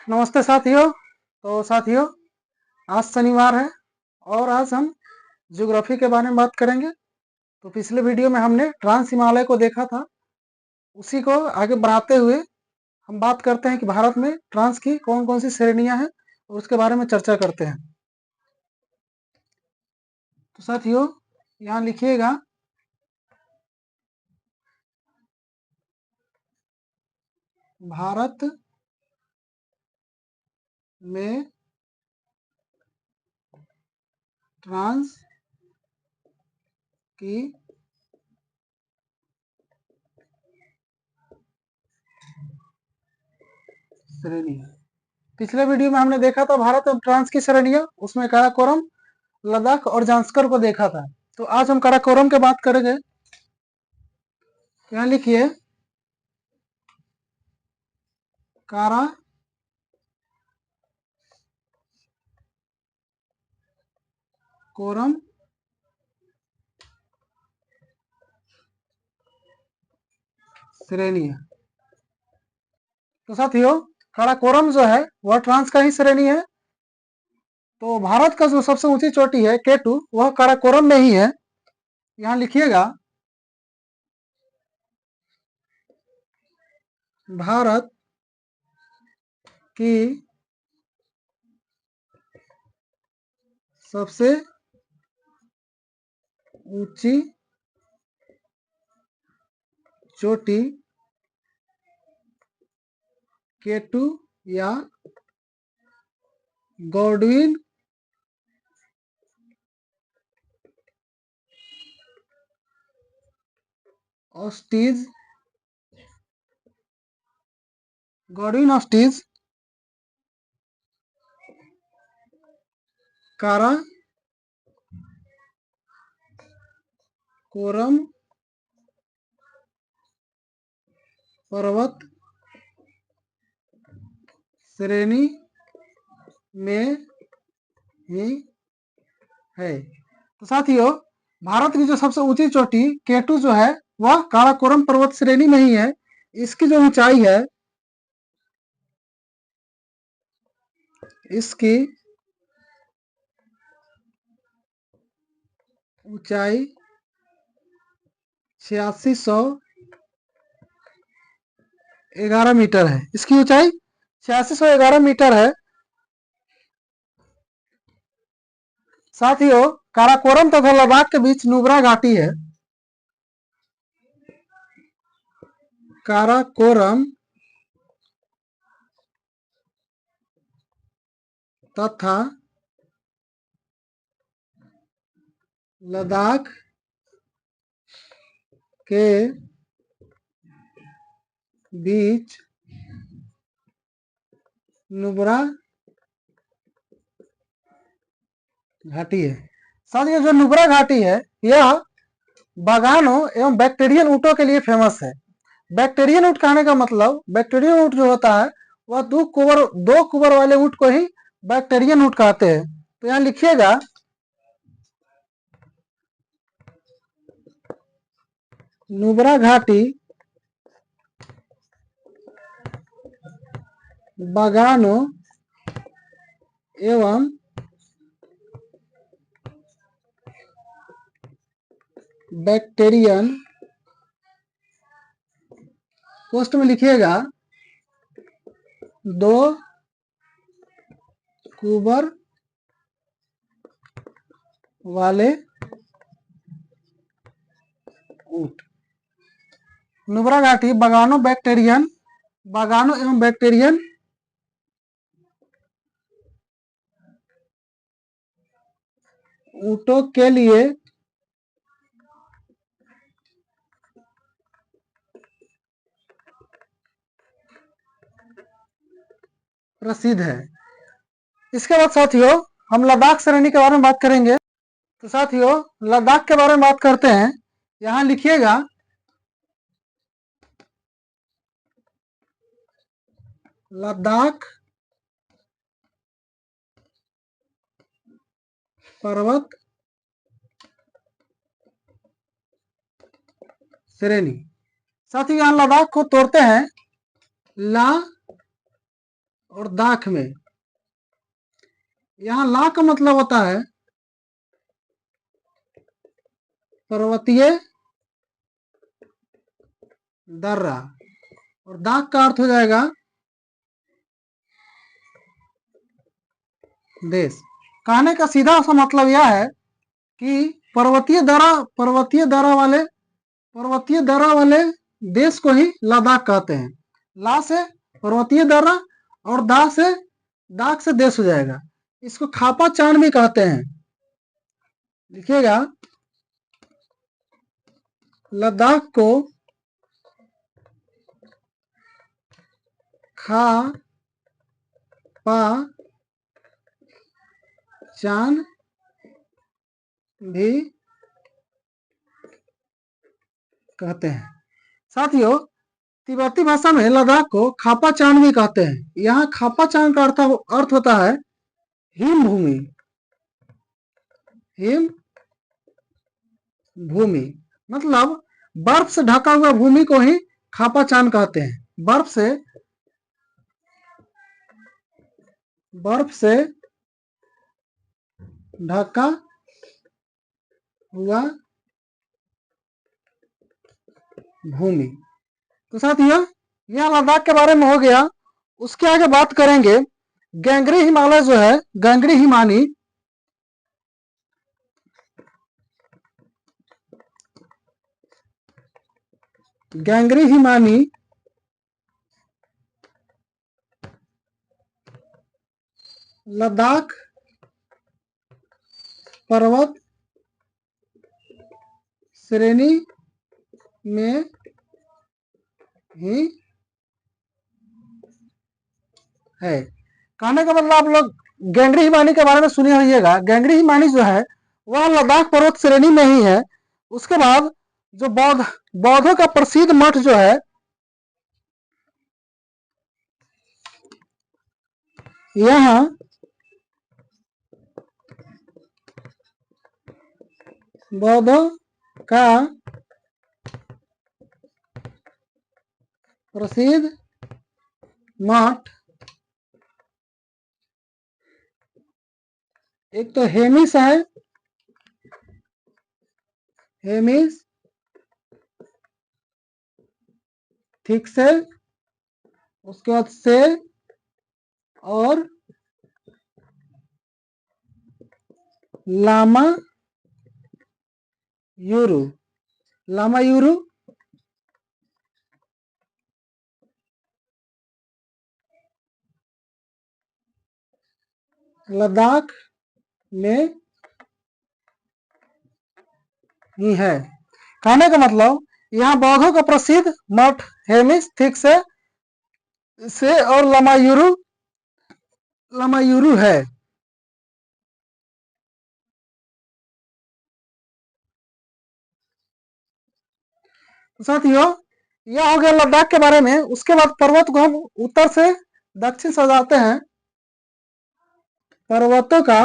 नमस्ते साथियों। तो साथियों, आज शनिवार है और आज हम ज्योग्राफी के बारे में बात करेंगे। तो पिछले वीडियो में हमने ट्रांस हिमालय को देखा था, उसी को आगे बढ़ाते हुए हम बात करते हैं कि भारत में ट्रांस की कौन कौन सी श्रेणियां हैं और उसके बारे में चर्चा करते हैं। तो साथियों, यहाँ लिखिएगा भारत में ट्रांस की श्रेणी। पिछले वीडियो में हमने देखा था भारत में ट्रांस की श्रेणियां, उसमें काराकोरम, लद्दाख और जांस्कर को देखा था। तो आज हम काराकोरम की बात करेंगे। यहाँ लिखिए कारा कोरम श्रेणी है। तो साथियों, काराकोरम जो है वह ट्रांस का ही श्रेणी है। तो भारत का जो सबसे ऊंची चोटी है केटू, वह काराकोरम में ही है। यहाँ लिखिएगा भारत की सबसे ऊंची चोटी केटू या गॉडविन ऑस्टिज काराकोरम पर्वत श्रेणी में ही है। तो साथियों, भारत की जो सबसे ऊंची चोटी केटू जो है वह काराकोरम पर्वत श्रेणी में ही है। इसकी जो ऊंचाई है, इसकी ऊंचाई 8611 मीटर है। इसकी ऊंचाई 8611 मीटर है। साथियों, काराकोरम तथा लद्दाख के बीच नुब्रा घाटी है। काराकोरम तथा लद्दाख के बीच नुब्रा घाटी है। साथियों, जो नुब्रा घाटी है यह बागानों एवं बैक्टीरियन ऊँटों के लिए फेमस है। बैक्टीरियन ऊँट कहने का मतलब, बैक्टीरियन ऊँट जो होता है वह दो कुबर वाले ऊँट को ही बैक्टीरियन ऊँट कहते हैं। तो यहाँ लिखिएगा नुब्रा घाटी बागानों एवं बैक्टीरियन, पोस्ट में लिखिएगा दो कुबर वाले ऊँट। नुब्रा घाटी बागानों एवं बैक्टीरियन ऊँटों के लिए प्रसिद्ध है। इसके बाद साथियों, हम लद्दाख श्रेणी के बारे में बात करेंगे। तो साथियों, लद्दाख के बारे में बात करते हैं। यहाँ लिखिएगा लद्दाख पर्वत श्रेणी। साथियों, यहाँ लद्दाख को तोड़ते हैं ला और दाख में। यहाँ ला का मतलब होता है पर्वतीय दर्रा और दाख का अर्थ हो जाएगा देश। कहने का सीधा सा मतलब यह है कि पर्वतीय दर्रा वाले देश को ही लद्दाख कहते हैं। ला से पर्वतीय दर्रा और दाख से देश हो जाएगा। इसको खापा चांद भी कहते हैं। लिखिएगा, लद्दाख को खा पा चांद भी कहते हैं। साथियों, तिब्बती भाषा में लद्दाख को खापा चांद भी कहते हैं। यहाँ खापा चांद का अर्थ होता है हिम भूमि, मतलब बर्फ से ढका हुआ भूमि को ही खापा चांद कहते हैं। बर्फ से ढका हुआ भूमि। तो साथियों, यह लद्दाख के बारे में हो गया। उसके आगे बात करेंगे गंगरी हिमालय जो है, गंगरी हिमानी लद्दाख पर्वत श्रेणी में ही है। कहने का मतलब, आप लोग गंगरी हिमानी के बारे में सुने होइएगा। गंगरी हिमानी जो है वह लद्दाख पर्वत श्रेणी में ही है। उसके बाद जो बौद्धों का प्रसिद्ध मठ जो है, यहाँ बौद्धों का प्रसिद्ध मठ एक तो हेमिस है, हेमिस ठीक से, उसके बाद से और लामा यूरू लद्दाख में ही है। कहने का मतलब, यहाँ बौद्धों का प्रसिद्ध मठ हेमिस ठीक से और लामायूरू है। साथियों, यह हो गया लद्दाख के बारे में। उसके बाद पर्वत को हम उत्तर से दक्षिण सजाते हैं। पर्वतों का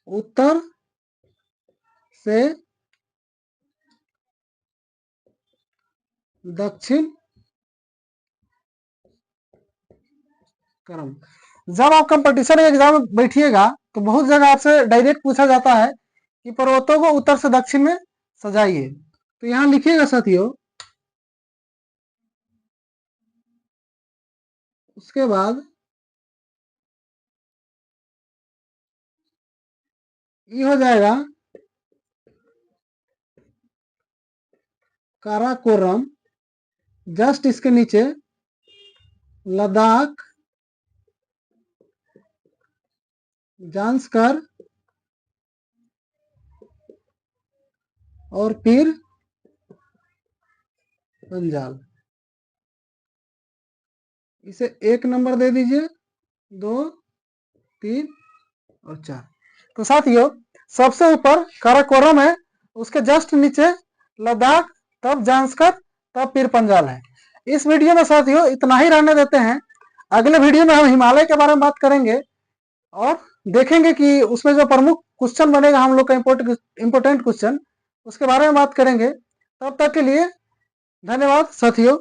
उत्तर से दक्षिण क्रम। जब आप कंपटीशन एग्जाम में बैठिएगा तो बहुत जगह आपसे डायरेक्ट पूछा जाता है कि पर्वतों को उत्तर से दक्षिण में सजाइए। तो यहाँ लिखिएगा साथियों। उसके बाद ये हो जाएगा काराकोरम। जस्ट इसके नीचे लद्दाख, जांस्कर और फिर पंजाल। इसे 1 नंबर दे दीजिए, 2, 3 और 4। तो साथियों, सबसे ऊपर काराकोरम है, उसके जस्ट नीचे लद्दाख, तब जांस्कर, तब फिर पंजाल है। इस वीडियो में साथियों इतना ही रहने देते हैं। अगले वीडियो में हम हिमालय के बारे में बात करेंगे और देखेंगे कि उसमें जो प्रमुख क्वेश्चन बनेगा हम लोग का इम्पोर्टेंट क्वेश्चन, उसके बारे में बात करेंगे। तब तक के लिए धन्यवाद साथियों।